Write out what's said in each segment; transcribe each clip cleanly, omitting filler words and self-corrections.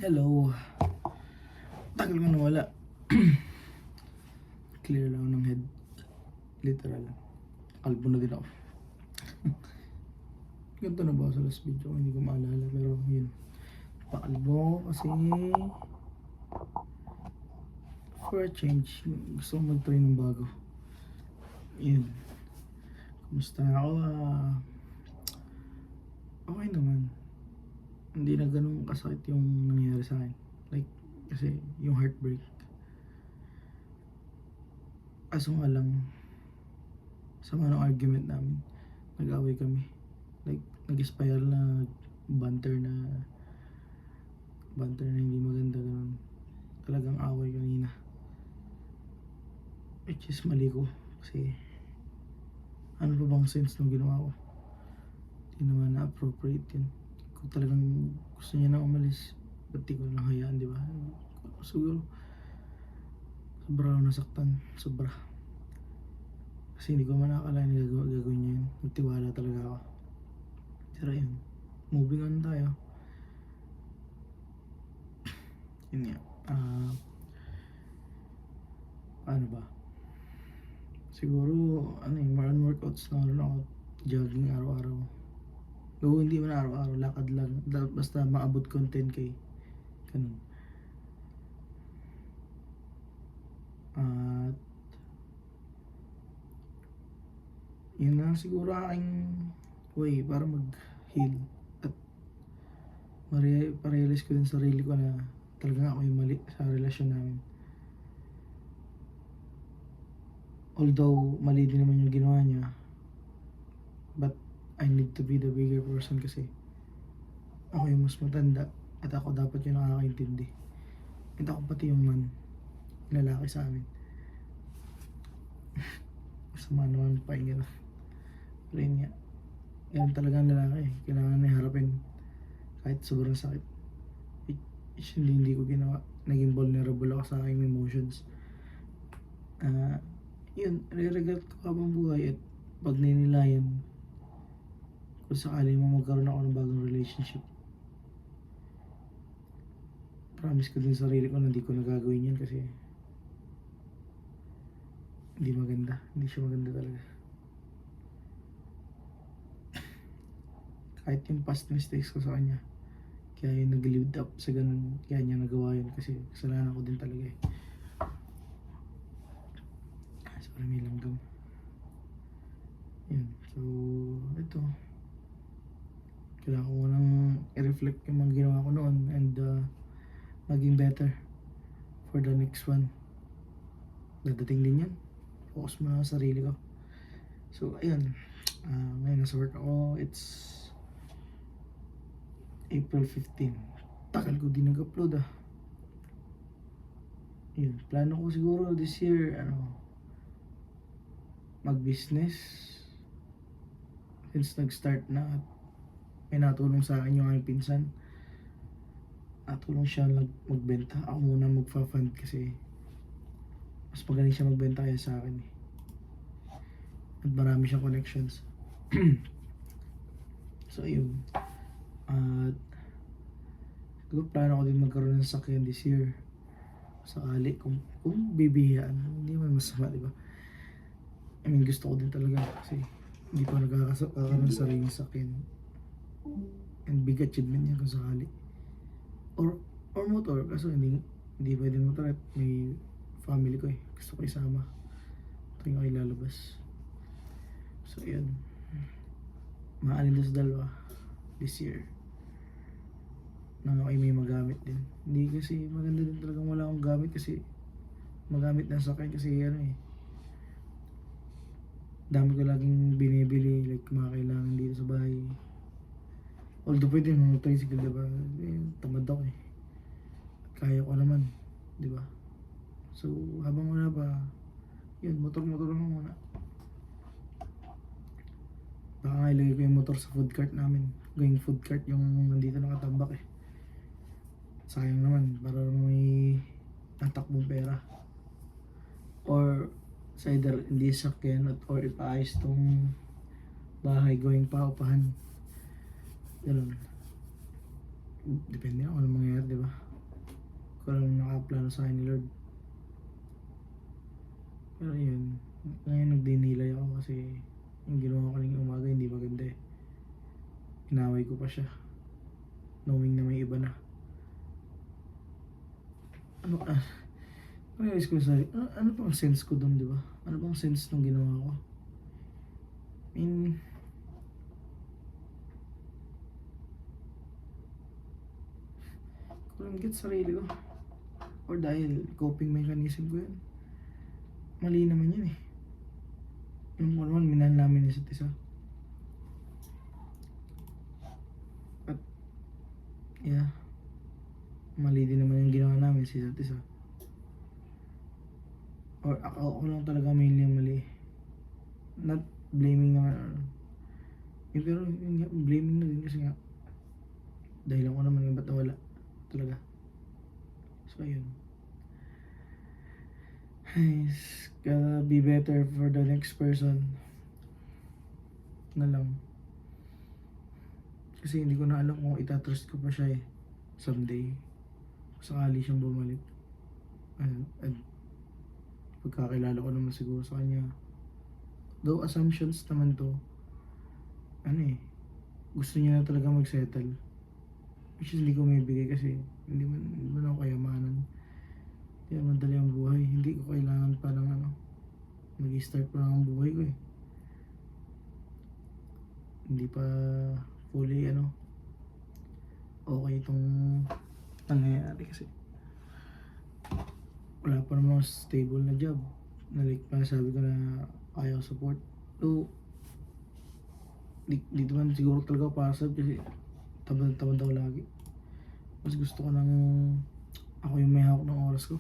Hello. Tagal ko nawala. Clear lang ng head. Literal. Kalbo na din ako. Ganito na ba sa last video? Hindi ko maalala. Pero yun. Pakalbo ako kasi for a change. Gusto ko mag-try ng bago. Yun. Kumusta ako? Okay naman. Hindi na ganun kasakit yung nangyari sa akin. Like, kasi yung heartbreak. Kaso nga lang, sama ng argument namin, nag-away kami. Like, nag-spiral na banter na hindi maganda, ganun. Talagang away kanina. Which is mali ko. Kasi, ano pa bang sense nung ginawa ko? Hindi naman na-appropriate yun. Kung talagang gusto niya na umalis, ba't di ko lang hayaan, di ba? Siguro, sobra ako nasaktan. Sobra. Kasi hindi ko man nakakalain na gagawin niya yun. Nagtiwala talaga ako. Pero yun, moving on tayo. Yun nga. Ano ba? Siguro, more on workouts na rin ako. Jogging araw-araw. Though hindi man araw-araw, lakad lang. Basta maabot ko ng 10K. Ganun. At yun na siguro aking way para mag-heal. At ma-realize ko din sa sarili ko na talagang ako yung mali sa relasyon namin. Although mali din naman yung ginawa niya, but I need to be the bigger person kasi ako yung mas matanda at ako dapat yung nakakaintindi. At ako pati yung lalaki sa amin. Masama naman pahinga na. Pero yun nga, yan talagang lalaki. Kailangan na harapin kahit sobrang sakit. Which hindi ko ginawa. Naging vulnerable ako sa aking emotions. Yun, re-regret ko habang buhay at pag ninilayan kung sakali mo magkaroon ako ng bagong relationship. Promise ko din sa sarili ko na hindi ko nagagawin yan kasi hindi maganda. Hindi siya maganda talaga. Kahit yung past mistakes ko sa kanya, kaya yung nag-lived up sa ganun, kaya niya nagawa yun kasi kasalanan ko din talaga eh. Sorry, may langgam. Yun, so ito, kailangan ko nang i-reflect yung mga ginawa ko noon and maging better for the next one. Dadating din yan. Focus muna sa sarili ko. So ayun, ngayon nasa work ako. It's April 15. Tagal ko din nag-upload Yun, plano ko siguro this year mag-business. Since nag-start na at may natulong sa akin yung aking pinsan. Natulong siya magbenta. Ako muna magfa-fund kasi mas magaling siya magbenta kaya sa akin eh. At marami siyang connections. So yun. At siguro plano ko din magkaroon ng sakyan this year. Sakali kung bibihiyaan, hindi man masama, diba? I mean, gusto ko din talaga kasi hindi pa nagkakaroon ng sariling sakyan. And big achievement yan kung sakali. Or motor, kaso hindi pwede motor at may family ko eh. Gusto ko isama. Ito yung ilalabas. So yun. Maalin sa dalawa this year. Nang ako may magamit din. Hindi kasi maganda din talagang wala akong gamit kasi magamit ng sakyan kasi dami ko laging binibili like mga kailangan dito sa bahay. Although pwede mga tricycle, diba? Tamad ako eh. Kaya ko naman, diba? So habang wala pa, yun, motor lang muna. Baka ilagay ko yung motor sa food cart namin. Going food cart yung nandito nakatambak eh. Sayang naman, para may natakbong pera. Or sa either hindi sakyan or ipaayos tong bahay, going pa upahan. Ganun. depende na kung anong mangyayari, di ba? Kung anong nakaplano sa akin ni Lord. Pero yun, ngayon nagdinilay ako kasi yung ginawa ko kanina umaga hindi maganda eh. Inaway ko pa siya, knowing na may iba na. Ano realize ko sa ano bang sense ko doon, di ba? Ano bang sense ng ginawa ko? I mean, kung get sarili ko or dahil coping mechanism ko yun, mali naman yun eh. Yung naman minahal namin isa't isa. At yeah, mali din naman yung ginawa namin sa isa't isa. Or ako lang talaga mainly yung mali. Not blaming naman. Pero yun nga, blaming na din kasi nga dahil ako naman yung ba't nawala talaga. So ayun. Guys, gotta be better for the next person na lang. Kasi hindi ko na alam kung itatrust ko pa siya eh someday. Sakali siyang bumalik. And pagkakilala ko naman siguro sa kanya. Though assumptions naman to, ano eh, gusto niya na talaga mag-settle. Which is hindi ko may bigay kasi hindi man ako kayamanan. Hindi naman madali ang buhay. Hindi ko kailangan pa ng mag-start pa lang ang buhay ko eh. Hindi pa fully okay itong nangyayari kasi wala pa naman stable na job na like pa sabi ko na ayaw support. So dito man siguro talaga pasab kasi tamad daw lagi. Mas gusto ko nang ako yung may hawak ng oras ko.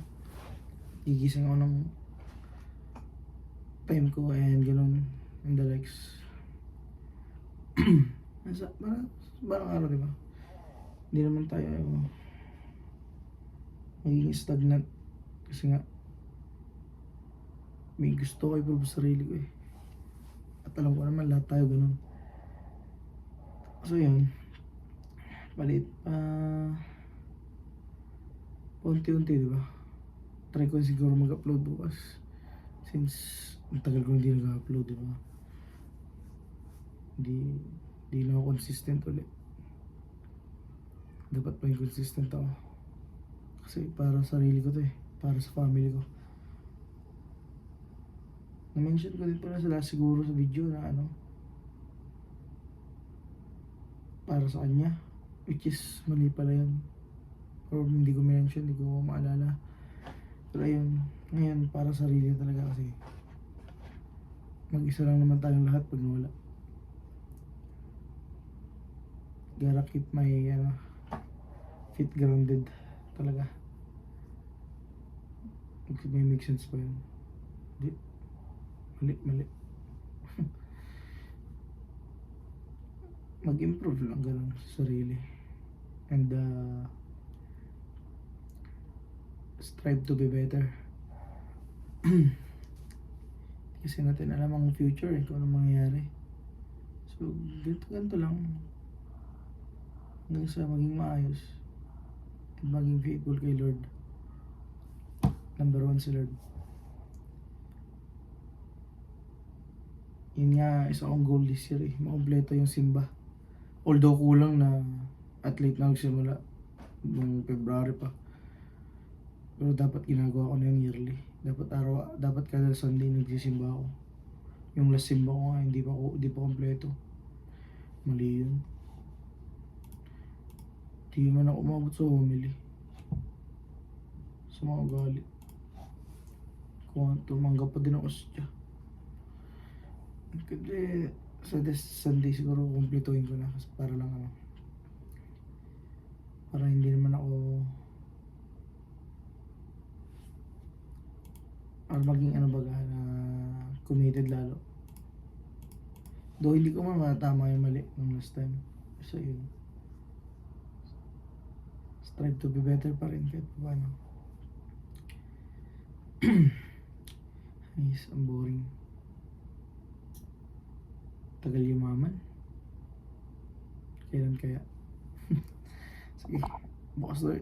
Gigising ako ng time ko and ganun and the likes. Parang araw, diba? Hindi naman tayo magiging stagnant kasi nga may gusto ko i-prove sa sarili ko eh. At alam ko naman lahat tayo ganun. So yun, palit unti-unti, diba? Try ko siguro mag-upload bukas since ang tagal ko hindi nag-upload, diba? Hindi na ako consistent ulit. Dapat pa yung consistent ako kasi para sa sarili ko to eh, para sa family ko. Na-mention ko din pala sa siguro sa video na para sa kanya, which is mali pala yun. Or hindi ko mention, hindi ko maalala. Pero ayun, ngayon para sa sarili talaga kasi mag-isa lang naman tayong lahat pag nawala. Gotta keep my feet grounded talaga. May make sense pa yun. Mali. Mag-improve lang ganun sa sarili. And strive to be better. Kasi natin alam ang future eh, kung anong mangyayari. So, ganito lang. Hanggang sa maging maayos. At maging faithful kay Lord. Number 1 si Lord. Yun nga, isa akong goal this year eh. Makompleto yung simba. Although kulang na at late na nagsimula. Nung February pa. Pero dapat ginagawa ko na yung yearly. Dapat kada Sunday nagsisimba ako. Yung last simba ko nga, hindi pa kompleto. Mali yun. Di man ako umabot sa homily. Sa mga ugali. Kung tumanggap pa din ako siya. Kasi sa Sunday siguro kumpletuhin ko na kasi para lang para hindi naman ako or maging baga na committed lalo. Though hindi ko man matama yung mali ng last time. So yun, strive to be better pa rin kahit paano. Ayos, ang boring. Tagal yumaman. Kailan kaya? Sige, bukas na